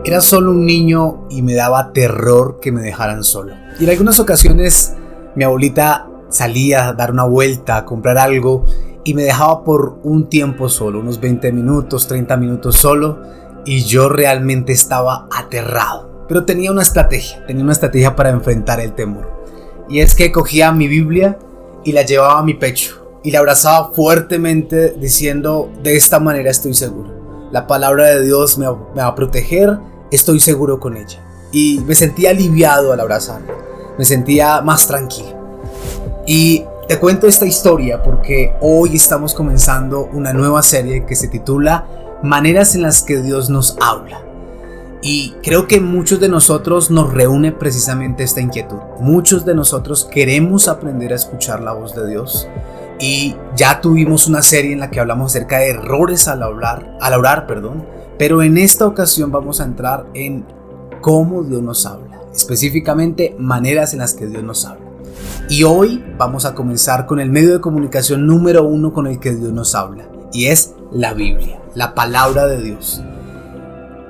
Era solo un niño y me daba terror que me dejaran solo. Y en algunas ocasiones mi abuelita salía a dar una vuelta, a comprar algo y me dejaba por un tiempo solo, unos 20 minutos, 30 minutos solo, y yo realmente estaba aterrado. Pero tenía una estrategia para enfrentar el temor. Y es que cogía mi Biblia y la llevaba a mi pecho y la abrazaba fuertemente diciendo: de esta manera estoy seguro. La palabra de Dios me va a proteger. Estoy seguro con ella. Y me sentía aliviado al abrazarla. Me sentía más tranquilo. Y te cuento esta historia porque hoy estamos comenzando una nueva serie que se titula Maneras en las que Dios nos habla. Y creo que muchos de nosotros nos reúne precisamente esta inquietud. Muchos de nosotros queremos aprender a escuchar la voz de Dios. Y ya tuvimos una serie en la que hablamos acerca de errores al orar. Pero en esta ocasión vamos a entrar en cómo Dios nos habla, específicamente maneras en las que Dios nos habla. Y hoy vamos a comenzar con el medio de comunicación número 1 con el que Dios nos habla, y es la Biblia, la palabra de Dios.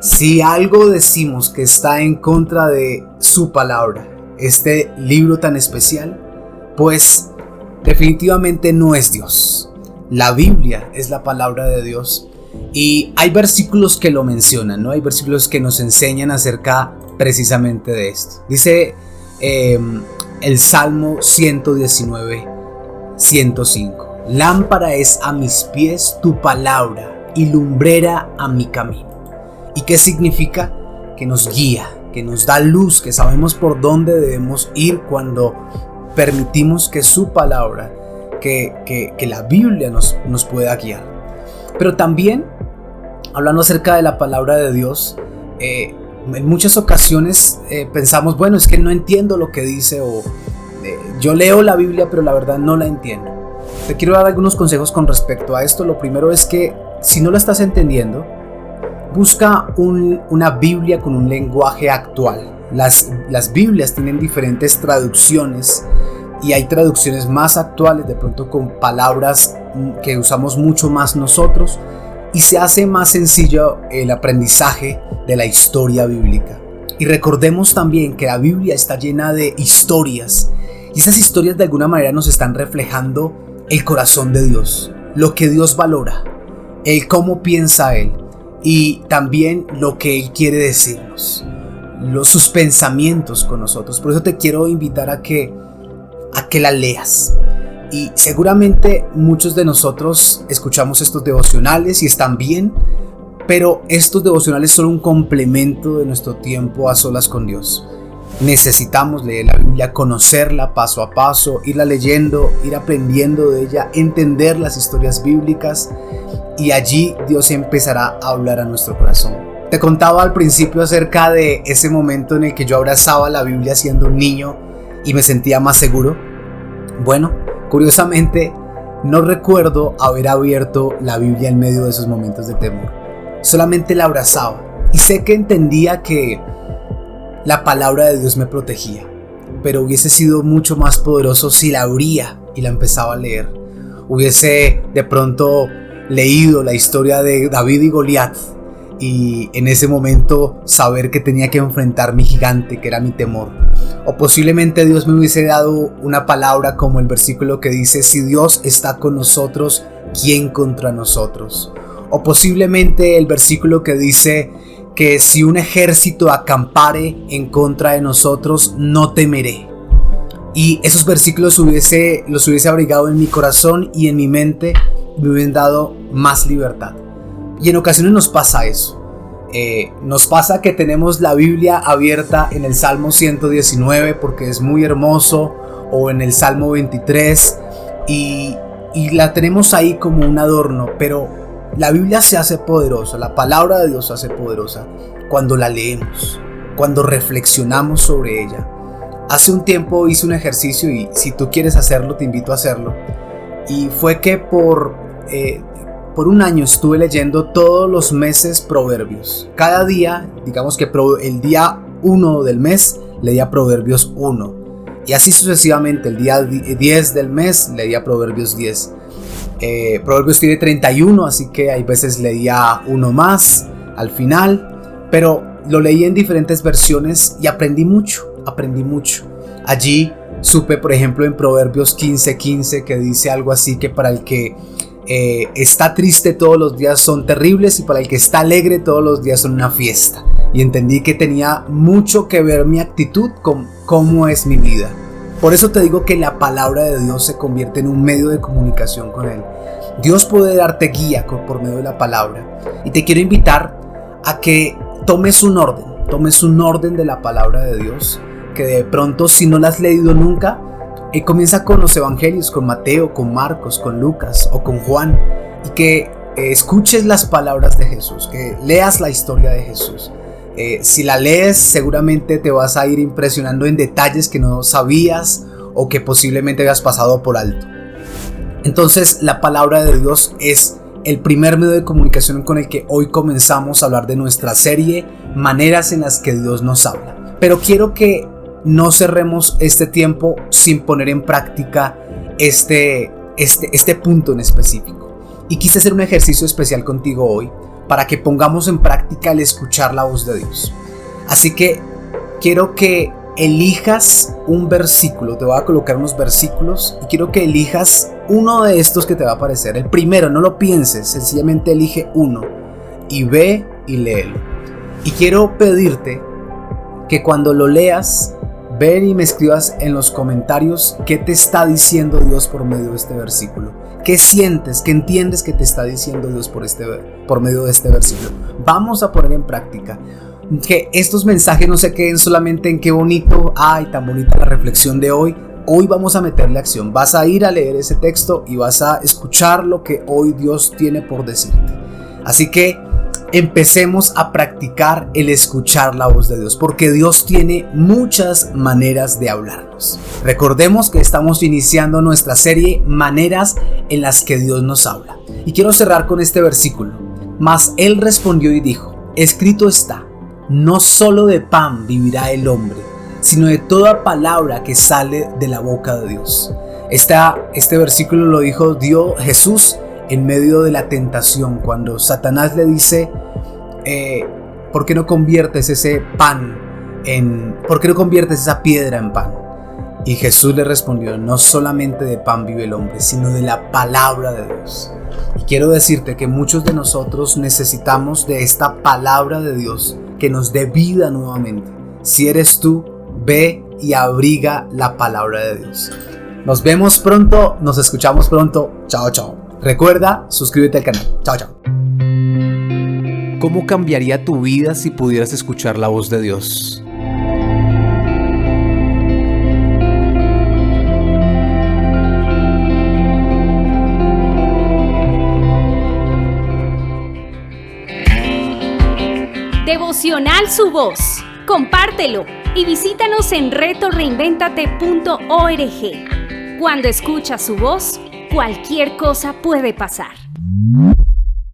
Si algo decimos que está en contra de su palabra, este libro tan especial, pues definitivamente no es Dios. La Biblia es la palabra de Dios. Y hay versículos que lo mencionan, ¿no? Hay versículos que nos enseñan acerca precisamente de esto. Dice el Salmo 119, 105. Lámpara es a mis pies tu palabra y lumbrera a mi camino. ¿Y qué significa? Que nos guía, que nos da luz, que sabemos por dónde debemos ir cuando permitimos que su palabra, que la Biblia nos pueda guiar. Pero también, hablando acerca de la palabra de Dios, en muchas ocasiones pensamos, bueno, es que no entiendo lo que dice, o yo leo la Biblia pero la verdad no la entiendo. Te quiero dar algunos consejos con respecto a esto. Lo primero es que si no la estás entendiendo, busca una Biblia con un lenguaje actual. Las Biblias tienen diferentes traducciones y hay traducciones más actuales, de pronto con palabras que usamos mucho más nosotros, y se hace más sencillo el aprendizaje de la historia bíblica. Y recordemos también que la Biblia está llena de historias, y esas historias de alguna manera nos están reflejando el corazón de Dios, lo que Dios valora, el cómo piensa Él, y también lo que Él quiere decirnos, sus pensamientos con nosotros. Por eso te quiero invitar a que la leas. Y seguramente muchos de nosotros escuchamos estos devocionales y están bien, pero estos devocionales son un complemento de nuestro tiempo a solas con Dios. Necesitamos leer la Biblia, conocerla paso a paso, irla leyendo, ir aprendiendo de ella, entender las historias bíblicas, y allí Dios empezará a hablar a nuestro corazón. Te contaba al principio acerca de ese momento en el que yo abrazaba la Biblia siendo un niño y me sentía más seguro. Bueno, curiosamente no recuerdo haber abierto la Biblia en medio de esos momentos de temor. Solamente la abrazaba y sé que entendía que la palabra de Dios me protegía, pero hubiese sido mucho más poderoso si la abría y la empezaba a leer. Hubiese de pronto leído la historia de David y Goliat, y en ese momento saber que tenía que enfrentar mi gigante, que era mi temor. O posiblemente Dios me hubiese dado una palabra como el versículo que dice: si Dios está con nosotros, ¿quién contra nosotros? O posiblemente el versículo que dice que si un ejército acampare en contra de nosotros, no temeré. Y esos versículos los hubiese abrigado en mi corazón y en mi mente, me hubiesen dado más libertad. Y en ocasiones nos pasa eso. Nos pasa que tenemos la Biblia abierta en el Salmo 119 porque es muy hermoso, o en el Salmo 23, y la tenemos ahí como un adorno, pero la Biblia se hace poderosa, la palabra de Dios se hace poderosa cuando la leemos, cuando reflexionamos sobre ella. Hace un tiempo hice un ejercicio, y si tú quieres hacerlo te invito a hacerlo, y fue que por un año estuve leyendo todos los meses Proverbios. Cada día, digamos que el día 1 del mes leía Proverbios 1, y así sucesivamente. El día 10 del mes leía Proverbios 10. Proverbios tiene 31, así que hay veces leía uno más al final, pero lo leí en diferentes versiones y aprendí mucho. Allí supe, por ejemplo, en Proverbios 15:15, que dice algo así, que para el que está triste todos los días son terribles, y para el que está alegre todos los días son una fiesta. Y entendí que tenía mucho que ver mi actitud con cómo es mi vida. Por eso te digo que la palabra de Dios se convierte en un medio de comunicación con Él. Dios puede darte guía por medio de la palabra. Y te quiero invitar a que tomes un orden de la palabra de Dios, que de pronto, si no la has leído nunca, comienza con los evangelios, con Mateo, con Marcos, con Lucas o con Juan, y que escuches las palabras de Jesús, que leas la historia de Jesús. Si la lees, seguramente te vas a ir impresionando en detalles que no sabías o que posiblemente habías pasado por alto. Entonces, la palabra de Dios es el primer medio de comunicación con el que hoy comenzamos a hablar de nuestra serie Maneras en las que Dios nos habla. Pero quiero que no cerremos este tiempo sin poner en práctica este punto en específico. Y quise hacer un ejercicio especial contigo hoy para que pongamos en práctica el escuchar la voz de Dios. Así que quiero que elijas un versículo. Te voy a colocar unos versículos y quiero que elijas uno de estos que te va a aparecer. El primero, no lo pienses, sencillamente elige uno y ve y léelo. Y quiero pedirte que cuando lo leas, ven y me escribas en los comentarios qué te está diciendo Dios por medio de este versículo. ¿Qué sientes, qué entiendes que te está diciendo Dios por medio de este versículo? Vamos a poner en práctica que estos mensajes no se queden solamente en qué bonito, ay, tan bonita la reflexión de hoy. Hoy vamos a meterle acción. Vas a ir a leer ese texto y vas a escuchar lo que hoy Dios tiene por decirte. Así que empecemos a practicar el escuchar la voz de Dios, porque Dios tiene muchas maneras de hablarnos. Recordemos que estamos iniciando nuestra serie Maneras en las que Dios nos habla. Y quiero cerrar con este versículo. Mas Él respondió y dijo: escrito está, no solo de pan vivirá el hombre, sino de toda palabra que sale de la boca de Dios. Este versículo lo dijo Jesús en medio de la tentación, cuando Satanás le dice: ¿por qué no conviertes ¿por qué no conviertes esa piedra en pan? Y Jesús le respondió: no solamente de pan vive el hombre, sino de la palabra de Dios. Y quiero decirte que muchos de nosotros necesitamos de esta palabra de Dios que nos dé vida nuevamente. Si eres tú, ve y abriga la palabra de Dios. Nos vemos pronto, nos escuchamos pronto. Chao, chao. Recuerda, suscríbete al canal. Chao, chao. ¿Cómo cambiaría tu vida si pudieras escuchar la voz de Dios? Devocional Su Voz. Compártelo y visítanos en retoreinventate.org. Cuando escuchas su voz, cualquier cosa puede pasar.